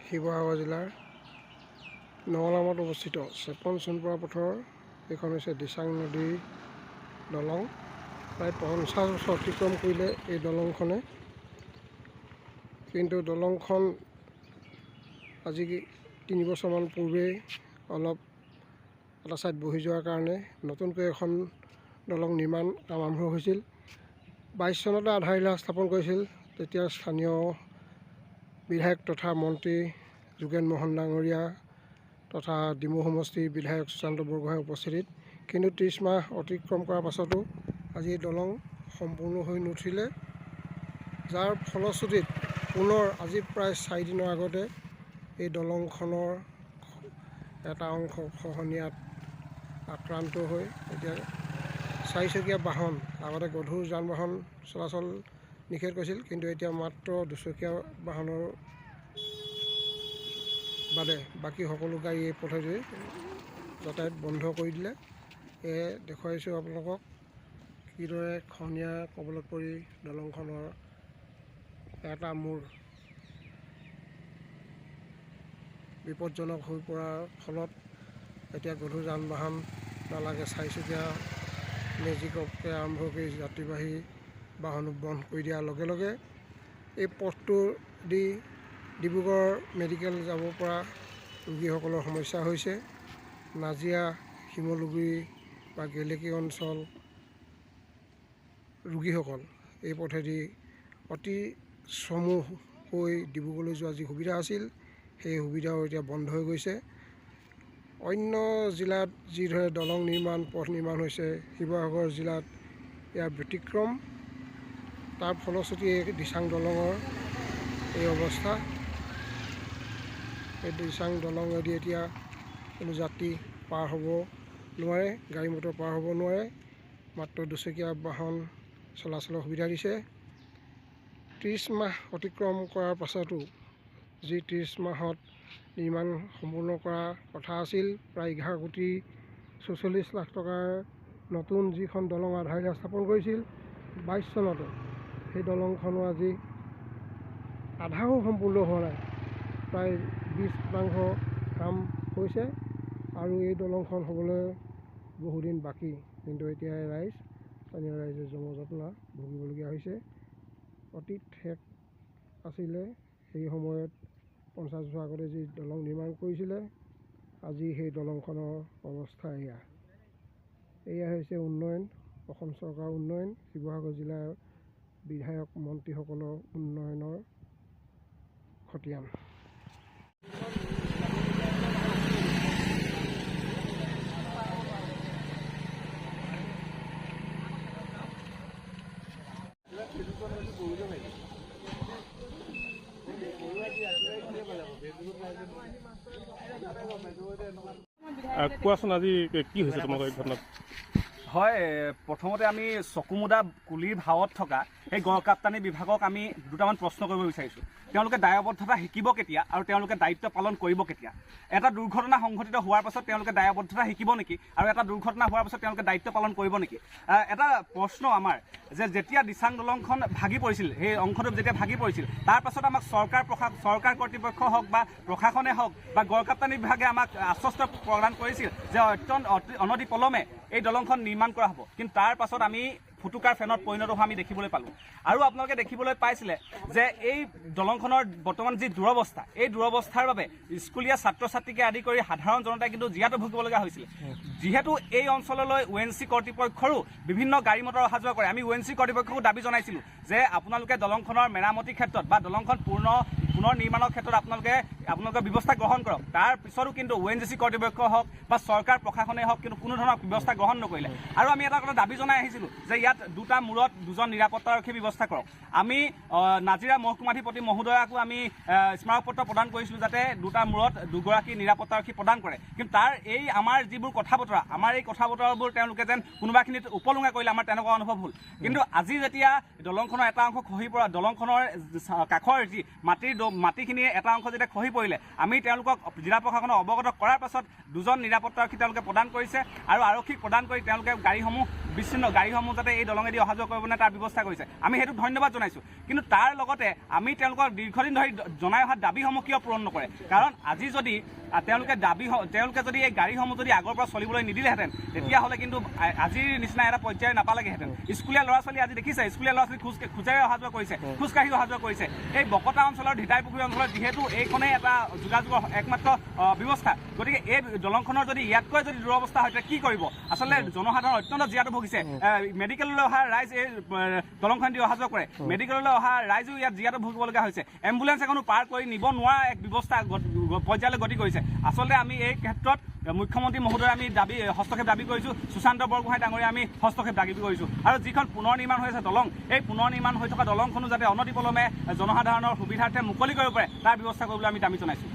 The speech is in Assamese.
শিৱসাগৰ জিলাৰ নঙলামত অৱস্থিত চেপন সোণপৰা পথৰ এইখন হৈছে দিচাং নদীৰ দলং। প্ৰায় 50 বছৰ অতিক্ৰম কৰিলে এই দলংখনে, কিন্তু দলংখন আজি 3 বছৰমান পূৰ্বেই অলপ এটা ছাইড বহি যোৱাৰ কাৰণে নতুনকৈ এখন দলং নিৰ্মাণ কাম আৰম্ভ হৈছিল। 22 চনতে আধাৰশিলা স্থাপন কৰিছিল তেতিয়া স্থানীয় বিধায়ক তথা মন্ত্ৰী যোগেন মোহন ডাঙৰীয়া তথা ডিমৌ সমষ্টিৰ বিধায়ক সুশান্ত বৰগোহাঁইৰ উপস্থিতিত। কিন্তু 30 মাহ অতিক্ৰম কৰাৰ পাছতো আজি এই দলং সম্পূৰ্ণ হৈ নুঠিলে, যাৰ ফলশ্ৰুতিত পুনৰ আজি প্ৰায় 4 দিনৰ আগতে এই দলংখনৰ এটা অংশ খহনীয়াত আক্ৰান্ত হৈ এতিয়া 4চকীয়া বাহন, আগতে গধুৰ যান বাহন চলাচল নিষেধ কৰিছিল, কিন্তু এতিয়া মাত্ৰ 2চকীয়া বাহনৰ বাদে বাকী সকলো গাড়ী এই পথেদি যাতায়াত বন্ধ কৰি দিলে। এয়ে দেখুৱাইছোঁ আপোনালোকক কিদৰে খহনীয়া কবলত পৰি দলংখনৰ এটা মূৰ বিপদজনক হৈ পৰাৰ ফলত এতিয়া গধুৰ যান বাহন নালাগে, 4চকীয়া মেজিককে আৰম্ভ কৰি যাত্ৰীবাহী বাহনো বন্ধ কৰি দিয়াৰ লগে লগে এই পথটো দি ডিব্ৰুগড় মেডিকেল যাব পৰা ৰোগীসকলৰ সমস্যা হৈছে। নাজিৰা, শিমলুগুৰি বা গেলেকী অঞ্চল ৰোগীসকল এই পথেদি অতি চমু হৈ ডিব্ৰুগড়লৈ যোৱা যি সুবিধা আছিল সেই সুবিধাও এতিয়া বন্ধ হৈ গৈছে। অন্য জিলাত যিদৰে দলং নিৰ্মাণ, পথ নিৰ্মাণ হৈছে, শিৱসাগৰ জিলাত ইয়াৰ ব্যতিক্ৰম। তাৰ ফলশ্ৰুতি দিচাং দলঙৰ এই অৱস্থা। এই দিচাং দলঙেদি এতিয়া কোনো যাত্ৰী পাৰ হ'ব নোৱাৰে, গাড়ী মটৰ পাৰ হ'ব নোৱাৰে, মাত্ৰ 2চকীয়া বাহন চলাচলৰ সুবিধা দিছে। 30 মাহ অতিক্ৰম কৰাৰ পাছতো যি 30 মাহত নিৰ্মাণ সম্পূৰ্ণ কৰাৰ কথা আছিল, প্ৰায় 11,44 লাখ টকাৰ নতুন যিখন দলং আধাৰশিলা স্থাপন কৰিছিল 22 চনতে, সেই দলংখনো আজি আধাও সম্পূৰ্ণ হোৱা নাই, প্ৰায় 20% কাম হৈছে আৰু এই দলংখন হ'বলৈ বহুদিন বাকী। কিন্তু এতিয়া স্থানীয় ৰাইজে জমজটলা ভুগিবলগীয়া হৈছে। অতীত ঠেক আছিলে, সেই সময়ত 50 বছৰ আগতে যি দলং নিৰ্মাণ কৰিছিলে, আজি সেই দলংখনৰ অৱস্থা এয়া হৈছে উন্নয়ন, অসম চৰকাৰৰ উন্নয়ন, শিৱসাগৰ জিলাৰ বিধায়ক মন্ত্ৰীসকলৰ উন্নয়নৰ খতিয়ান। কোৱাচোন আজি কি হৈছে তোমালোকৰ এই ঘটনাত? হয়, প্ৰথমতে আমি চকুমুদা কুলিৰ ভাৱত থকা সেই গড়কাপ্তানি বিভাগক আমি দুটামান প্ৰশ্ন কৰিব বিচাৰিছোঁ। তেওঁলোকে দায়বদ্ধতা শিকিব কেতিয়া আৰু তেওঁলোকে দায়িত্ব পালন কৰিব কেতিয়া? এটা দুৰ্ঘটনা সংঘটিত হোৱাৰ পাছত তেওঁলোকে দায়বদ্ধতা শিকিব নেকি আৰু এটা দুৰ্ঘটনা হোৱাৰ পাছত তেওঁলোকে দায়িত্ব পালন কৰিব নেকি? এটা প্ৰশ্ন আমাৰ যে যেতিয়া দিচাং দলংখন ভাগি পৰিছিল, সেই অংশটো যেতিয়া ভাগি পৰিছিল, তাৰ পাছত আমাক চৰকাৰ কৰ্তৃপক্ষ হওক বা প্ৰশাসনে হওক বা গড়কাপ্তানি বিভাগে আমাক আশ্বস্ত প্ৰদান কৰিছিল যে অনতি পলমে এই দলংখন নিৰ্মাণ কৰা হ'ব, কিন্তু তাৰ পাছত আমি ফুটুকাৰ ফেনত পৰিণত হোৱা আমি দেখিবলৈ পালোঁ। আৰু আপোনালোকে দেখিবলৈ পাইছিলে যে এই দলংখনৰ বৰ্তমান যি দুৰৱস্থা, এই দুৰৱস্থাৰ বাবে স্কুলীয়া ছাত্ৰ ছাত্ৰীকে আদি কৰি সাধাৰণ জনতাই কিন্তু জীয়াতো ভুগিবলগীয়া হৈছিলে। যিহেতু এই অঞ্চললৈ ONGC কৰ্তৃপক্ষৰো বিভিন্ন গাড়ী মটৰ অহা যোৱা কৰে, আমি ONGC কৰ্তৃপক্ষকো দাবী জনাইছিলোঁ যে আপোনালোকে দলংখনৰ মেৰামতিৰ ক্ষেত্ৰত বা দলংখন পুনৰ নিৰ্মাণৰ ক্ষেত্ৰত আপোনালোকে ব্যৱস্থা গ্ৰহণ কৰক। তাৰ পিছতো কিন্তু ONGC কৰ্তৃপক্ষ হওক বা চৰকাৰ প্ৰশাসনে হওক কিন্তু কোনো ধৰণৰ ব্যৱস্থা গ্ৰহণ নকৰিলে। আৰু আমি এটা কথা দাবী জনাই আহিছিলোঁ যে ইয়াত দুটা মূৰত দুজন নিৰাপত্তাৰক্ষী ব্যৱস্থা কৰক। আমি নাজিৰা মহকুমাধিপতি মহোদয়াকো আমি স্মাৰক পত্ৰ প্ৰদান কৰিছিলোঁ যাতে দুটা মূৰত দুগৰাকী নিৰাপত্তাৰক্ষী প্ৰদান কৰে, কিন্তু তাৰ এই আমাৰ যিবোৰ কথা বতৰা, আমাৰ এই কথা বতৰাবোৰ তেওঁলোকে যেন কোনোবাখিনিত উপলুঙা কৰিলে আমাৰ তেনেকুৱা অনুভৱ হ'ল। কিন্তু আজি যেতিয়া দলংখনৰ এটা অংশ খহি পৰা, দলংখনৰ কাষৰ যি মাটিৰ মাটিখিনি এটা অংশ যেতিয়া খহি পৰিলে আমি তেওঁলোকক জিলা প্ৰশাসনক অৱগত কৰাৰ পাছত 2জন নিৰাপত্তাৰক্ষী তেওঁলোকে প্ৰদান কৰিছে আৰু আৰক্ষীক প্ৰদান কৰি তেওঁলোকে গাড়ীসমূহ যাতে এই দলঙেদি অহা যোৱা কৰিব নোৱাৰে তাৰ ব্যৱস্থা কৰিছে। আমি সেইটো ধন্যবাদ জনাইছোঁ। কিন্তু তাৰ লগতে আমি তেওঁলোকৰ দীৰ্ঘদিন ধৰি জনাই অহা দাবীসমূহ কিয় পূৰণ নকৰে? কাৰণ আজি যদি তেওঁলোকে যদি এই গাড়ীসমূহ যদি আগৰ পৰা চলিবলৈ নিদিলেহেঁতেন তেতিয়াহ'লে কিন্তু আজিৰ নিচিনা এটা পৰ্যায় নাপালেগেহেঁতেন। স্কুলীয়া ল'ৰা ছোৱালী আজি দেখিছে, স্কুলীয়া ল'ৰা ছোৱালী খোজকাঢ়ি অহা যোৱা কৰিছে, খোজকাঢ়ি অহা যোৱা কৰিছে। এই বকতা অঞ্চলৰ ধিতাইপুখুৰী অঞ্চলত যিহেতু এইখনেই এটা যোগাযোগৰ একমাত্ৰ ব্যৱস্থা, গতিকে এই দলংখনৰ যদি ইয়াতকৈ যদি দুৰৱস্থা হয় তেতিয়া কি কৰিব? আচলতে জনসাধাৰণ অত্যন্ত জীয়াতু ভুগিছে। মেডিকেললৈ অহা ৰাইজ এই দলংখন দি অহা যোৱা কৰে, মেডিকেললৈ অহা ৰাইজো ইয়াত জীয়াতু ভুগিবলগীয়া হৈছে। এম্বুলেঞ্চ এখনো পাৰ কৰি নিব নোৱাৰা এক ব্যৱস্থা পৰ্যায়লৈ গতি কৰিছে। আচলতে আমি এই ক্ষেত্ৰত মুখ্যমন্ত্ৰী মহোদয় আমি হস্তক্ষেপ দাবী কৰিছোঁ, সুশান্ত বৰগোহাঁই ডাঙৰীয়া আমি হস্তক্ষেপ দাবী কৰিছোঁ। আৰু যিখন পুনৰ নিৰ্মাণ হৈ আছে দলং, এই পুনৰ নিৰ্মাণ হৈ থকা দলংখনো যাতে অনতিপলমে জনসাধাৰণৰ সুবিধাৰ্থে মুকলি কৰিব পাৰে তাৰ ব্যৱস্থা কৰিবলৈ আমি দাবী জনাইছোঁ।